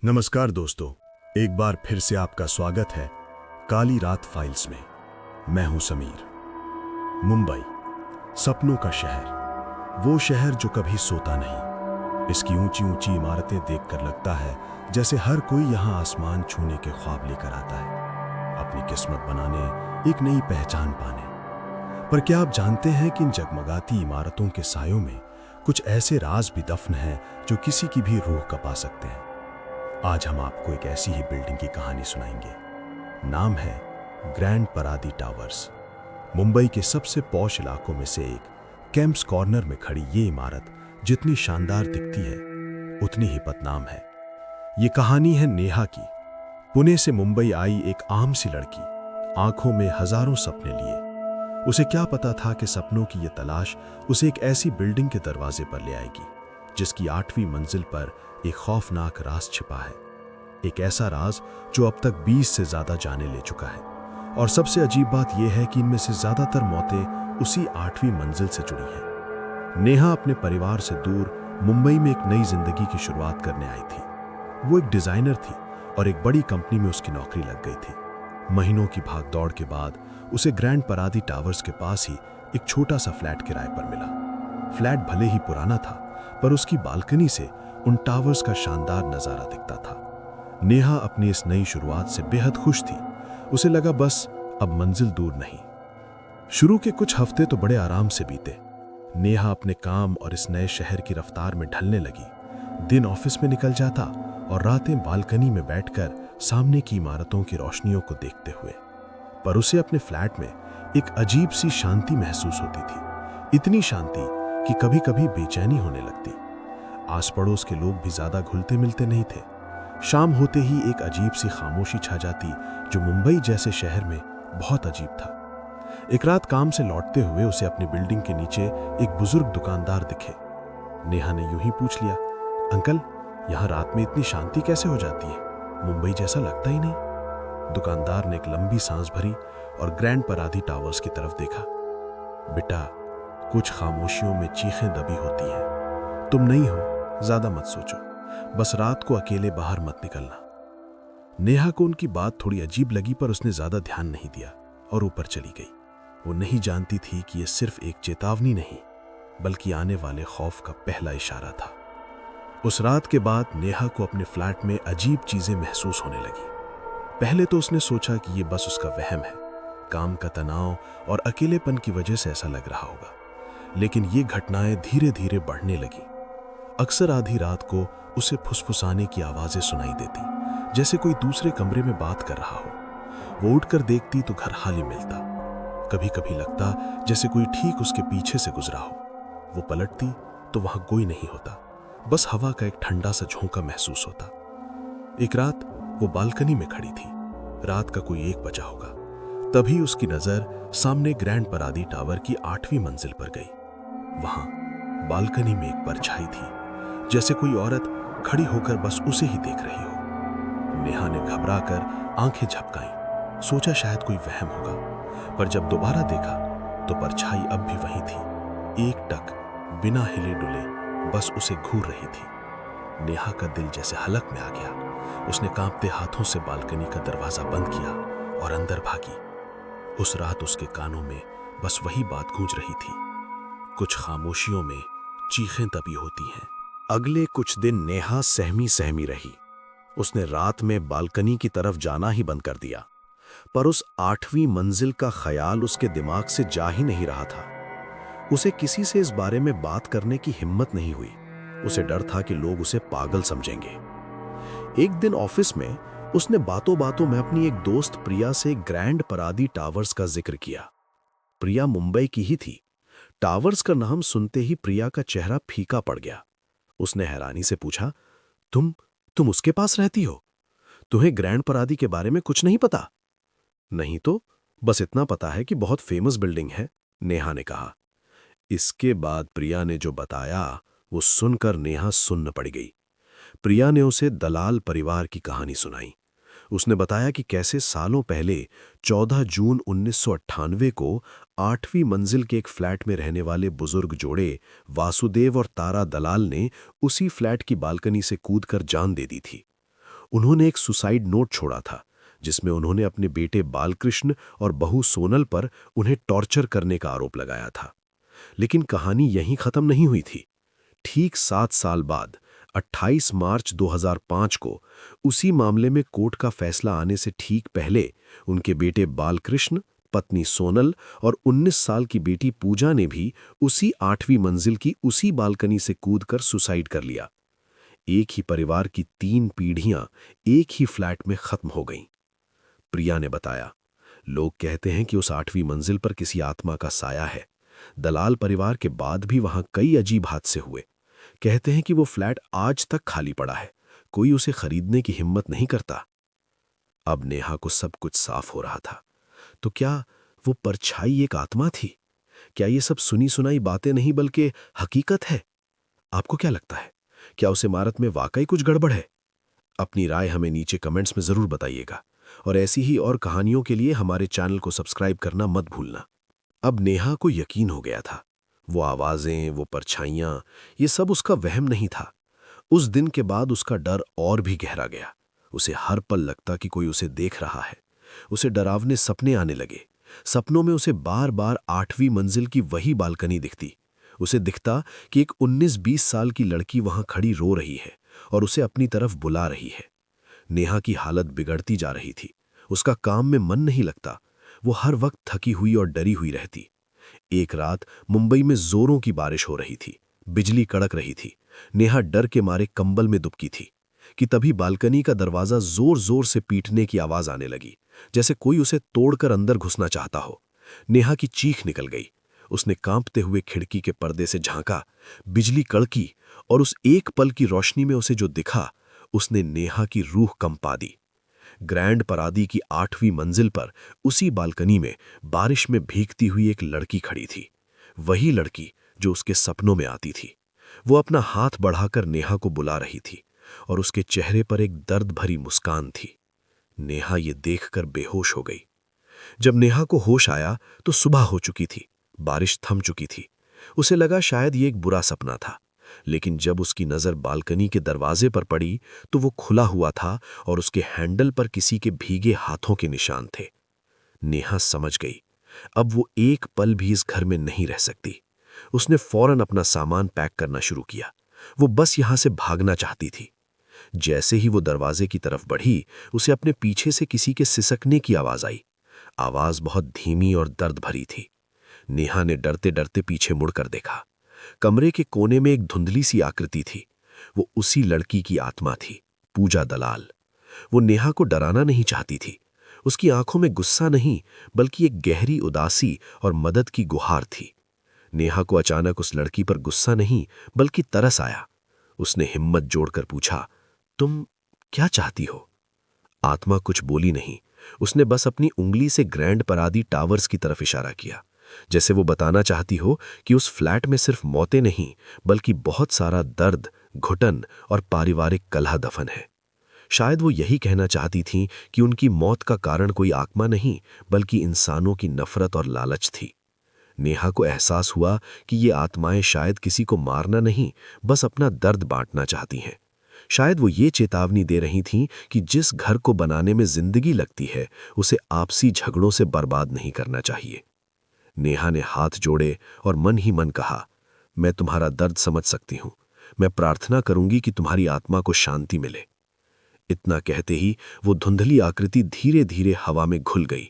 नमस्कार दोस्तों, एक बार फिर से आपका स्वागत है काली रात फाइल्स में। मैं हूं समीर। मुंबई, सपनों का शहर, वो शहर जो कभी सोता नहीं। इसकी ऊंची ऊंची इमारतें देखकर लगता है जैसे हर कोई यहां आसमान छूने के ख्वाब लेकर आता है, अपनी किस्मत बनाने, एक नई पहचान पाने। पर क्या आप जानते हैं कि इन जगमगाती इमारतों के सायों में कुछ ऐसे राज भी दफन हैं जो किसी की भी रूह कपा सकते हैं। आज हम आपको एक ऐसी ही बिल्डिंग की कहानी सुनाएंगे। नाम है ग्रैंड परादी टावर्स। मुंबई के सबसे पॉश इलाकों में से एक कैंप्स कॉर्नर में खड़ी ये इमारत जितनी शानदार दिखती है उतनी ही बदनाम है। ये कहानी है नेहा की। पुणे से मुंबई आई एक आम सी लड़की, आंखों में हजारों सपने लिए। उसे क्या पता था कि सपनों की ये तलाश उसे एक ऐसी बिल्डिंग के दरवाजे पर ले आएगी जिसकी 8वीं मंजिल पर एक खौफनाक राज छिपा है। एक ऐसा राज जो अब तक 20 से ज्यादा जाने ले चुका है। और सबसे अजीब बात यह है कि इनमें से ज्यादातर मौतें उसी 8वीं मंजिल से जुड़ी हैं। नेहा अपने परिवार से दूर मुंबई में एक नई जिंदगी की शुरुआत करने आई थी। वो एक डिजाइनर थी और एक बड़ी कंपनी में उसकी नौकरी लग गई थी। महीनों की भागदौड़ के बाद उसे ग्रैंड परादी टावर्स के पास ही एक छोटा सा फ्लैट किराए पर मिला। फ्लैट भले ही पुराना था, पर उसकी बालकनी से उन टावर्स का शानदार नजारा दिखता था। नेहा अपनी इस नई शुरुआत से बेहद खुश थी। उसे लगा बस अब मंजिल दूर नहीं। शुरू के कुछ हफ्ते तो बड़े आराम से बीते। नेहा अपने काम और इस नए शहर की रफ्तार में ढलने लगी। दिन ऑफिस में निकल जाता और रातें बालकनी में बैठकर सामने की इमारतों की रोशनियों को देखते हुए। पर उसे अपने फ्लैट में एक अजीब सी शांति महसूस होती थी। इतनी शांति कि कभी कभी बेचैनी होने लगती। आस पड़ोस के लोग भी ज्यादा घुलते मिलते नहीं थे। शाम होते ही एक अजीब सी खामोशी छा जाती जो मुंबई जैसे शहर में बहुत अजीब था। एक रात काम से लौटते हुए उसे अपनी बिल्डिंग के नीचे एक बुजुर्ग दुकानदार दिखे। नेहा ने यूं ही पूछ लिया, अंकल, यहाँ रात में इतनी शांति कैसे हो जाती है? मुंबई जैसा लगता ही नहीं। दुकानदार ने एक लंबी सांस भरी और ग्रैंड परादी टावर्स की तरफ देखा। बेटा, कुछ खामोशियों में चीखें दबी होती हैं। तुम नहीं हो, ज्यादा मत सोचो, बस रात को अकेले बाहर मत निकलना। नेहा को उनकी बात थोड़ी अजीब लगी, पर उसने ज्यादा ध्यान नहीं दिया और ऊपर चली गई। वो नहीं जानती थी कि यह सिर्फ एक चेतावनी नहीं, बल्कि आने वाले खौफ का पहला इशारा था। उस रात के बाद नेहा को अपने फ्लैट में अजीब चीजें महसूस होने लगी। पहले तो उसने सोचा कि यह बस उसका वहम है, काम का तनाव और अकेलेपन की वजह से ऐसा लग रहा होगा। लेकिन ये घटनाएं धीरे धीरे बढ़ने लगी। अक्सर आधी रात को उसे फुसफुसाने की आवाजें सुनाई देती, जैसे कोई दूसरे कमरे में बात कर रहा हो। वो उठकर देखती तो घर खाली मिलता। कभी कभी लगता जैसे कोई ठीक उसके पीछे से गुजरा हो। वो पलटती तो वहां कोई नहीं होता, बस हवा का एक ठंडा सा झोंका महसूस होता। एक रात वो बालकनी में खड़ी थी। रात का कोई 1 बजा होगा। तभी उसकी नजर सामने ग्रैंड परादी टावर की 8वीं मंजिल पर गई। वहां बालकनी में एक परछाई थी, जैसे कोई औरत खड़ी होकर बस उसे ही देख रही हो। नेहा ने घबराकर आंखें झपकाईं, सोचा शायद कोई वहम होगा। पर जब दोबारा देखा तो परछाई अब भी वही थी, एक टक बिना हिले डुले बस उसे घूर रही थी। नेहा का दिल जैसे हलक में आ गया। उसने कांपते हाथों से बालकनी का दरवाजा बंद किया और अंदर भागी। उस रात उसके कानों में बस वही बात गूंज रही थी, कुछ खामोशियों में चीखें दबी होती हैं। अगले कुछ दिन नेहा सहमी सहमी रही। उसने रात में बालकनी की तरफ जाना ही बंद कर दिया, पर उस 8वीं मंजिल का ख्याल उसके दिमाग से जा ही नहीं रहा था। उसे किसी से इस बारे में बात करने की हिम्मत नहीं हुई। उसे डर था कि लोग उसे पागल समझेंगे। एक दिन ऑफिस में उसने बातों बातों में अपनी एक दोस्त प्रिया से ग्रैंड परादी टावर्स का जिक्र किया। प्रिया मुंबई की ही थी। टावर्स का नाम सुनते ही प्रिया का चेहरा फीका पड़ गया। उसने हैरानी से पूछा, तुम उसके पास रहती हो? तुम्हें ग्रैंड परादी के बारे में कुछ नहीं पता? नहीं तो, बस इतना पता है कि बहुत फेमस बिल्डिंग है, नेहा ने कहा। इसके बाद प्रिया ने जो बताया वो सुनकर नेहा सुन्न पड़ गई। प्रिया ने उसे दलाल परिवार की कहानी सुनाई। उसने बताया कि कैसे सालों पहले 14 जून 1998 को 8वीं मंजिल के एक फ्लैट में रहने वाले बुजुर्ग जोड़े वासुदेव और तारा दलाल ने उसी फ्लैट की बालकनी से कूदकर जान दे दी थी। उन्होंने एक सुसाइड नोट छोड़ा था जिसमें उन्होंने अपने बेटे बालकृष्ण और बहू सोनल पर उन्हें टॉर्चर करने का आरोप लगाया था। लेकिन कहानी यहीं खत्म नहीं हुई थी। ठीक 7 साल बाद 28 मार्च 2005 को उसी मामले में कोर्ट का फैसला आने से ठीक पहले उनके बेटे बालकृष्ण, पत्नी सोनल और 19 साल की बेटी पूजा ने भी उसी 8वीं मंजिल की उसी बालकनी से कूदकर सुसाइड कर लिया। एक ही परिवार की 3 पीढ़ियां एक ही फ्लैट में खत्म हो गईं। प्रिया ने बताया, लोग कहते हैं कि उस 8वीं मंजिल पर किसी आत्मा का साया है। दलाल परिवार के बाद भी वहां कई अजीब हादसे हुए। कहते हैं कि वो फ्लैट आज तक खाली पड़ा है, कोई उसे खरीदने की हिम्मत नहीं करता। अब नेहा को सब कुछ साफ हो रहा था। तो क्या वो परछाई एक आत्मा थी? क्या ये सब सुनी सुनाई बातें नहीं बल्कि हकीकत है? आपको क्या लगता है? क्या उस इमारत में वाकई कुछ गड़बड़ है? अपनी राय हमें नीचे कमेंट्स में जरूर बताइएगा और ऐसी ही और कहानियों के लिए हमारे चैनल को सब्सक्राइब करना मत भूलना। अब नेहा को यकीन हो गया था, वो आवाजें, वो परछाइयां, ये सब उसका वहम नहीं था। उस दिन के बाद उसका डर और भी गहरा गया। उसे हर पल लगता कि कोई उसे देख रहा है। उसे डरावने सपने आने लगे। सपनों में उसे बार बार 8वीं मंजिल की वही बालकनी दिखती। उसे दिखता कि एक 19-20 साल की लड़की वहां खड़ी रो रही है और उसे अपनी तरफ बुला रही है। नेहा की हालत बिगड़ती जा रही थी। उसका काम में मन नहीं लगता। वो हर वक्त थकी हुई और डरी हुई रहती। एक रात मुंबई में जोरों की बारिश हो रही थी। बिजली कड़क रही थी। नेहा डर के मारे कंबल में दुबकी थी कि तभी बालकनी का दरवाजा जोर जोर से पीटने की आवाज आने लगी, जैसे कोई उसे तोड़कर अंदर घुसना चाहता हो। नेहा की चीख निकल गई। उसने कांपते हुए खिड़की के पर्दे से झांका। बिजली कड़की और उस एक पल की रोशनी में उसे जो दिखा, उसने नेहा की रूह कंपा दी। ग्रैंड परादी की 8वीं मंजिल पर उसी बालकनी में बारिश में भीगती हुई एक लड़की खड़ी थी। वही लड़की जो उसके सपनों में आती थी। वो अपना हाथ बढ़ाकर नेहा को बुला रही थी और उसके चेहरे पर एक दर्द भरी मुस्कान थी। नेहा ये देखकर बेहोश हो गई। जब नेहा को होश आया तो सुबह हो चुकी थी। बारिश थम चुकी थी। उसे लगा शायद ये एक बुरा सपना था, लेकिन जब उसकी नजर बालकनी के दरवाजे पर पड़ी तो वो खुला हुआ था और उसके हैंडल पर किसी के भीगे हाथों के निशान थे। नेहा समझ गई, अब वो एक पल भी इस घर में नहीं रह सकती। उसने फौरन अपना सामान पैक करना शुरू किया। वो बस यहां से भागना चाहती थी। जैसे ही वो दरवाजे की तरफ बढ़ी, उसे अपने पीछे से किसी के सिसकने की आवाज आई। आवाज बहुत धीमी और दर्द भरी थी। नेहा ने डरते डरते पीछे मुड़कर देखा। कमरे के कोने में एक धुंधली सी आकृति थी। वो उसी लड़की की आत्मा थी, पूजा दलाल। वो नेहा को डराना नहीं चाहती थी। उसकी आंखों में गुस्सा नहीं, बल्कि एक गहरी उदासी और मदद की गुहार थी। नेहा को अचानक उस लड़की पर गुस्सा नहीं, बल्कि तरस आया। उसने हिम्मत जोड़कर पूछा, तुम क्या चाहती हो? आत्मा कुछ बोली नहीं। उसने बस अपनी उंगली से ग्रैंड परादी टावर्स की तरफ इशारा किया, जैसे वो बताना चाहती हो कि उस फ्लैट में सिर्फ मौतें नहीं, बल्कि बहुत सारा दर्द, घुटन और पारिवारिक कलह दफन है। शायद वो यही कहना चाहती थीं कि उनकी मौत का कारण कोई आत्मा नहीं, बल्कि इंसानों की नफरत और लालच थी। नेहा को एहसास हुआ कि ये आत्माएं शायद किसी को मारना नहीं, बस अपना दर्द बांटना चाहती हैं। शायद वो ये चेतावनी दे रही थीं कि जिस घर को बनाने में जिंदगी लगती है, उसे आपसी झगड़ों से बर्बाद नहीं करना चाहिए। नेहा ने हाथ जोड़े और मन ही मन कहा, मैं तुम्हारा दर्द समझ सकती हूं। मैं प्रार्थना करूंगी कि तुम्हारी आत्मा को शांति मिले। इतना कहते ही वो धुंधली आकृति धीरे धीरे हवा में घुल गई।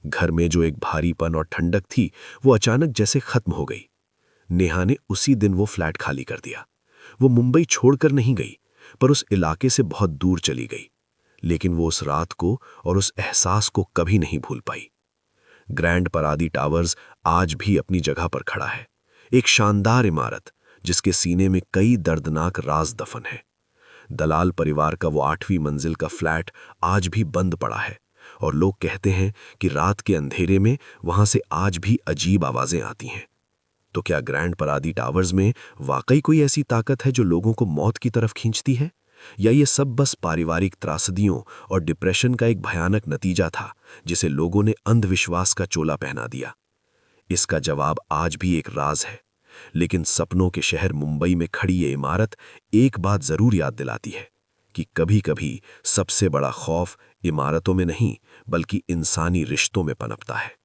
घर में जो एक भारीपन और ठंडक थी, वो अचानक जैसे खत्म हो गई। नेहा ने उसी दिन वो फ्लैट खाली कर दिया। वो मुंबई छोड़कर नहीं गई, पर उस इलाके से बहुत दूर चली गई। लेकिन वो उस रात को और उस एहसास को कभी नहीं भूल पाई। ग्रैंड परादी टावर्स आज भी अपनी जगह पर खड़ा है, एक शानदार इमारत जिसके सीने में कई दर्दनाक राज दफन है। दलाल परिवार का वो 8वीं मंजिल का फ्लैट आज भी बंद पड़ा है और लोग कहते हैं कि रात के अंधेरे में वहां से आज भी अजीब आवाजें आती हैं। तो क्या ग्रैंड परादी टावर्स में वाकई कोई ऐसी ताकत है जो लोगों को मौत की तरफ खींचती है, या ये सब बस पारिवारिक त्रासदियों और डिप्रेशन का एक भयानक नतीजा था जिसे लोगों ने अंधविश्वास का चोला पहना दिया? इसका जवाब आज भी एक राज है। लेकिन सपनों के शहर मुंबई में खड़ी ये इमारत एक बात जरूर याद दिलाती है कि कभी-कभी सबसे बड़ा खौफ इमारतों में नहीं, बल्कि इंसानी रिश्तों में पनपता है।